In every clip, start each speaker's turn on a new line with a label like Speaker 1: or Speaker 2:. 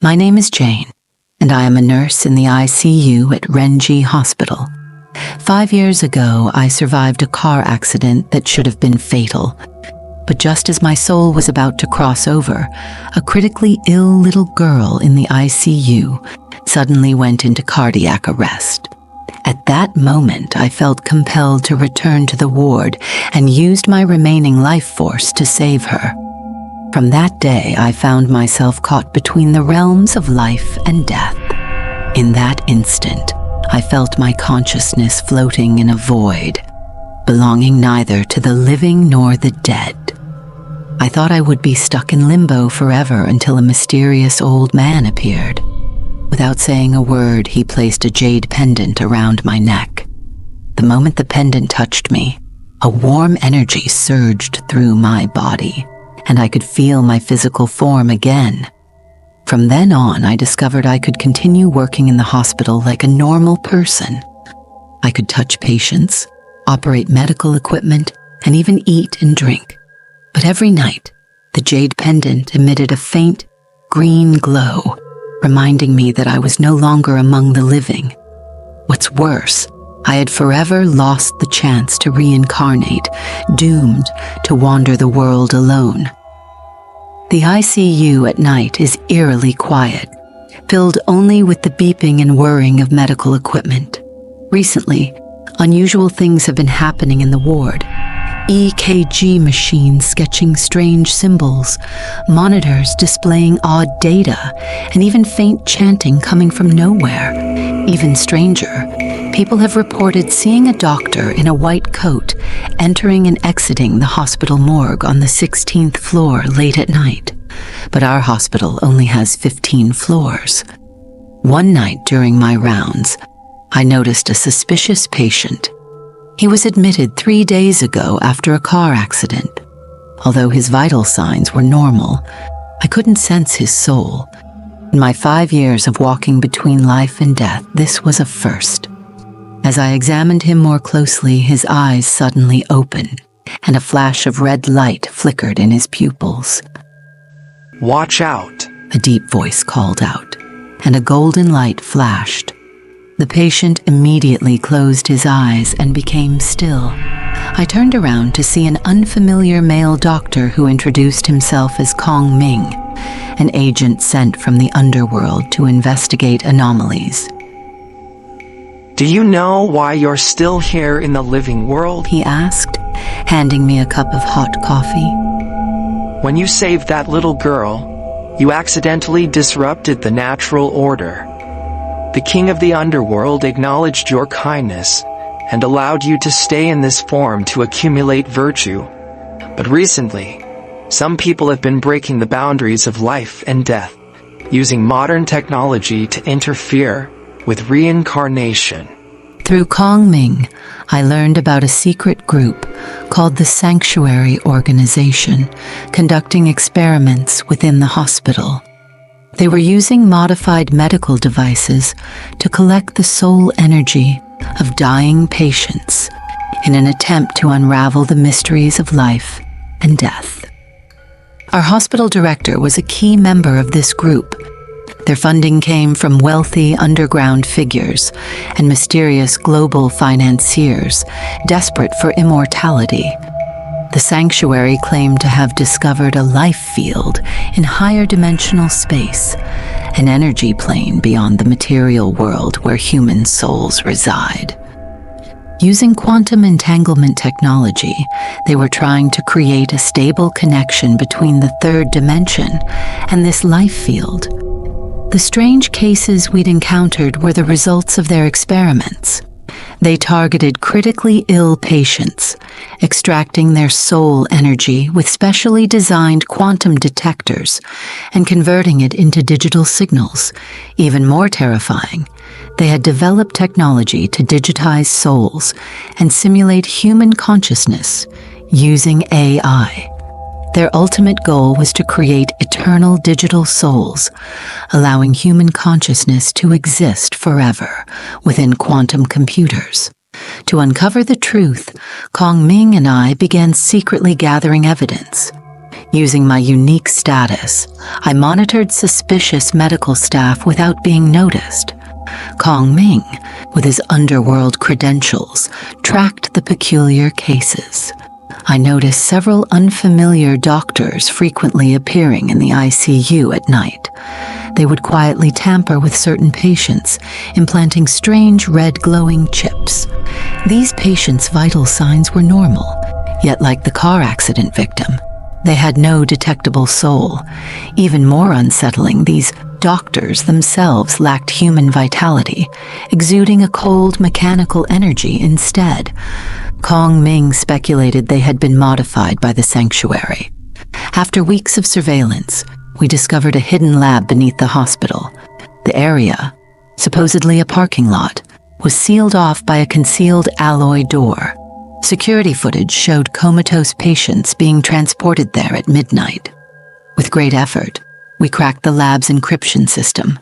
Speaker 1: My name is Jane, and I am a nurse in the ICU at Renji Hospital. 5 years ago, I survived a car accident that should have been fatal. But just as my soul was about to cross over, a critically ill little girl in the ICU suddenly went into cardiac arrest. At that moment, I felt compelled to return to the ward and used my remaining life force to save her. From that day, I found myself caught between the realms of life and death. In that instant, I felt my consciousness floating in a void, belonging neither to the living nor the dead. I thought I would be stuck in limbo forever until a mysterious old man appeared. Without saying a word, he placed a jade pendant around my neck. The moment the pendant touched me, a warm energy surged through my body, and I could feel my physical form again. From then on, I discovered I could continue working in the hospital like a normal person. I could touch patients, operate medical equipment, and even eat and drink. But every night, the jade pendant emitted a faint, green glow, reminding me that I was no longer among the living. What's worse, I had forever lost the chance to reincarnate, doomed to wander the world alone. The ICU at night is eerily quiet, filled only with the beeping and whirring of medical equipment. Recently, unusual things have been happening in the ward. EKG machines sketching strange symbols, monitors displaying odd data, and even faint chanting coming from nowhere. Even stranger, people have reported seeing a doctor in a white coat entering and exiting the hospital morgue on the 16th floor late at night. But our hospital only has 15 floors. One night during my rounds, I noticed a suspicious patient. He was admitted 3 days ago after a car accident. Although his vital signs were normal, I couldn't sense his soul. In my 5 years of walking between life and death, this was a first. As I examined him more closely, his eyes suddenly opened, and a flash of red light flickered in his pupils.
Speaker 2: "Watch out,"
Speaker 1: a deep voice called out, and a golden light flashed. The patient immediately closed his eyes and became still. I turned around to see an unfamiliar male doctor who introduced himself as Kong Ming, an agent sent from the underworld to investigate anomalies.
Speaker 2: "Do you know why you're still here in the living world?"
Speaker 1: he asked, handing me a cup of hot coffee.
Speaker 2: "When you saved that little girl, you accidentally disrupted the natural order. The king of the underworld acknowledged your kindness and allowed you to stay in this form to accumulate virtue. But recently, some people have been breaking the boundaries of life and death, using modern technology to interfere with reincarnation."
Speaker 1: Through Kong Ming, I learned about a secret group called the Sanctuary Organization, conducting experiments within the hospital. They were using modified medical devices to collect the soul energy of dying patients in an attempt to unravel the mysteries of life and death. Our hospital director was a key member of this group. Their funding came from wealthy underground figures and mysterious global financiers desperate for immortality. The sanctuary claimed to have discovered a life field in higher dimensional space, an energy plane beyond the material world where human souls reside. Using quantum entanglement technology, they were trying to create a stable connection between the third dimension and this life field. The strange cases we'd encountered were the results of their experiments. They targeted critically ill patients, extracting their soul energy with specially designed quantum detectors and converting it into digital signals. Even more terrifying, they had developed technology to digitize souls and simulate human consciousness using AI. Their ultimate goal was to create eternal digital souls, allowing human consciousness to exist forever within quantum computers. To uncover the truth, Kong Ming and I began secretly gathering evidence. Using my unique status, I monitored suspicious medical staff without being noticed. Kong Ming, with his underworld credentials, tracked the peculiar cases. I noticed several unfamiliar doctors frequently appearing in the ICU at night. They would quietly tamper with certain patients, implanting strange red glowing chips. These patients' vital signs were normal, yet like the car accident victim, they had no detectable soul. Even more unsettling, these doctors themselves lacked human vitality, exuding a cold mechanical energy instead. Kong Ming speculated they had been modified by the sanctuary. After weeks of surveillance, we discovered a hidden lab beneath the hospital. The area, supposedly a parking lot, was sealed off by a concealed alloy door. Security footage showed comatose patients being transported there at midnight. With great effort, we cracked the lab's encryption system.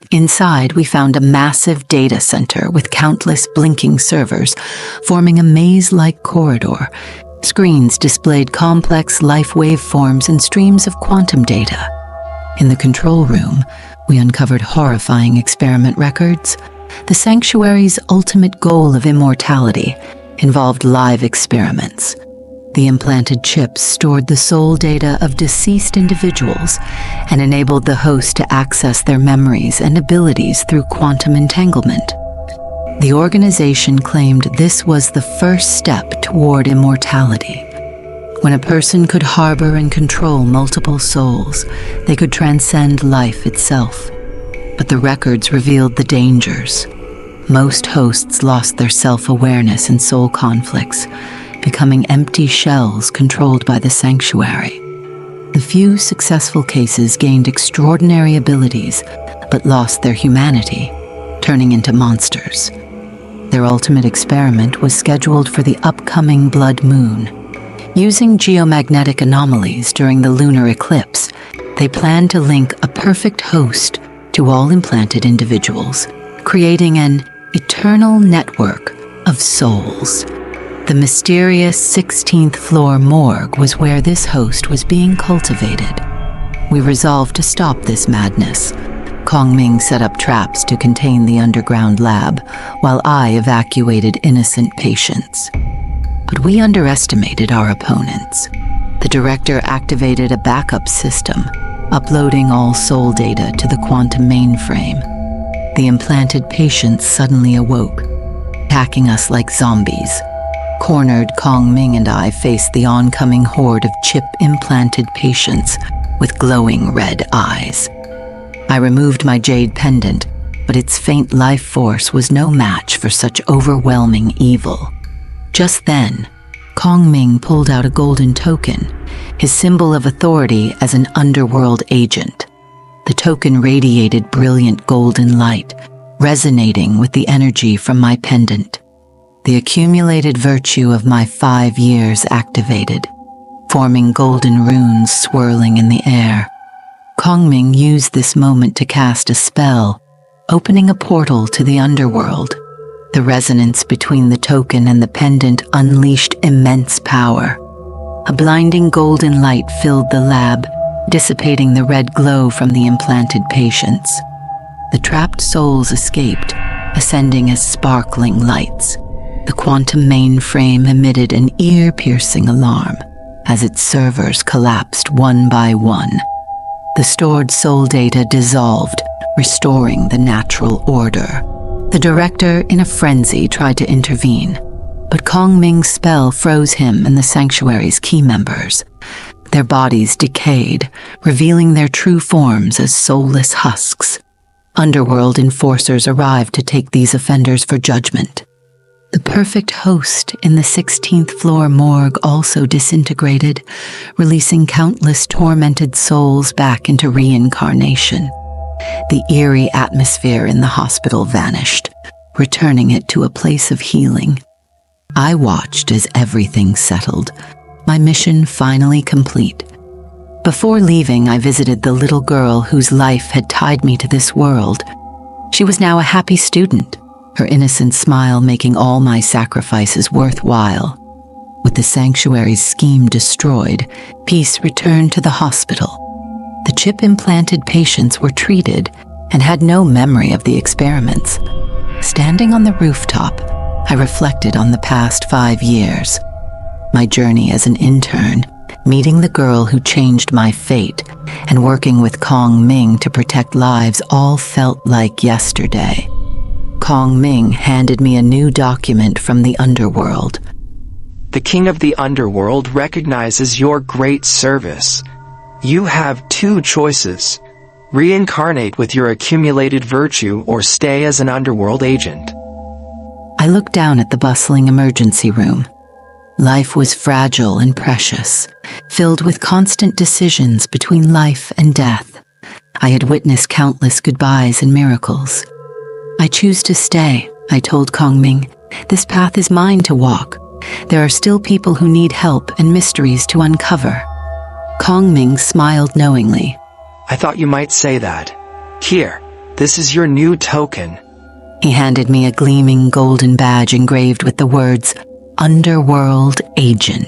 Speaker 1: Inside, we found a massive data center with countless blinking servers forming a maze-like corridor. Screens displayed complex life waveforms and streams of quantum data. In the control room, we uncovered horrifying experiment records. The sanctuary's ultimate goal of immortality involved live experiments. The implanted chips stored the soul data of deceased individuals and enabled the host to access their memories and abilities through quantum entanglement. The organization claimed this was the first step toward immortality. When a person could harbor and control multiple souls, they could transcend life itself. But the records revealed the dangers. Most hosts lost their self-awareness in soul conflicts, becoming empty shells controlled by the sanctuary. The few successful cases gained extraordinary abilities, but lost their humanity, turning into monsters. Their ultimate experiment was scheduled for the upcoming blood moon. Using geomagnetic anomalies during the lunar eclipse, they planned to link a perfect host to all implanted individuals, creating an eternal network of souls. The mysterious 16th floor morgue was where this host was being cultivated. We resolved to stop this madness. Kong Ming set up traps to contain the underground lab, while I evacuated innocent patients. But we underestimated our opponents. The director activated a backup system, uploading all soul data to the quantum mainframe. The implanted patients suddenly awoke, attacking us like zombies. Cornered, Kong Ming and I faced the oncoming horde of chip-implanted patients with glowing red eyes. I removed my jade pendant, but its faint life force was no match for such overwhelming evil. Just then, Kong Ming pulled out a golden token, his symbol of authority as an underworld agent. The token radiated brilliant golden light, resonating with the energy from my pendant. The accumulated virtue of my 5 years activated, forming golden runes swirling in the air. Kong Ming used this moment to cast a spell, opening a portal to the underworld. The resonance between the token and the pendant unleashed immense power. A blinding golden light filled the lab, dissipating the red glow from the implanted patients. The trapped souls escaped, ascending as sparkling lights. The quantum mainframe emitted an ear-piercing alarm as its servers collapsed one by one. The stored soul data dissolved, restoring the natural order. The director, in a frenzy, tried to intervene, but Kong Ming's spell froze him and the sanctuary's key members. Their bodies decayed, revealing their true forms as soulless husks. Underworld enforcers arrived to take these offenders for judgment. The perfect host in the 16th floor morgue also disintegrated, releasing countless tormented souls back into reincarnation. The eerie atmosphere in the hospital vanished, returning it to a place of healing. I watched as everything settled, my mission finally complete. Before leaving, I visited the little girl whose life had tied me to this world. She was now a happy student, her innocent smile making all my sacrifices worthwhile. With the sanctuary's scheme destroyed, peace returned to the hospital. The chip-implanted patients were treated and had no memory of the experiments. Standing on the rooftop, I reflected on the past 5 years. My journey as an intern, meeting the girl who changed my fate, and working with Kong Ming to protect lives all felt like yesterday. Kong Ming handed me a new document from the underworld.
Speaker 2: The king of the underworld recognizes your great service. You have 2 choices. Reincarnate with your accumulated virtue or stay as an underworld agent.
Speaker 1: I looked down at the bustling emergency room. Life was fragile and precious, filled with constant decisions between life and death. I had witnessed countless goodbyes and miracles. I choose to stay, I told Kong Ming. This path is mine to walk. There are still people who need help and mysteries to uncover. Kong Ming smiled knowingly.
Speaker 2: I thought you might say that. Here, this is your new token.
Speaker 1: He handed me a gleaming golden badge engraved with the words, Underworld Agent.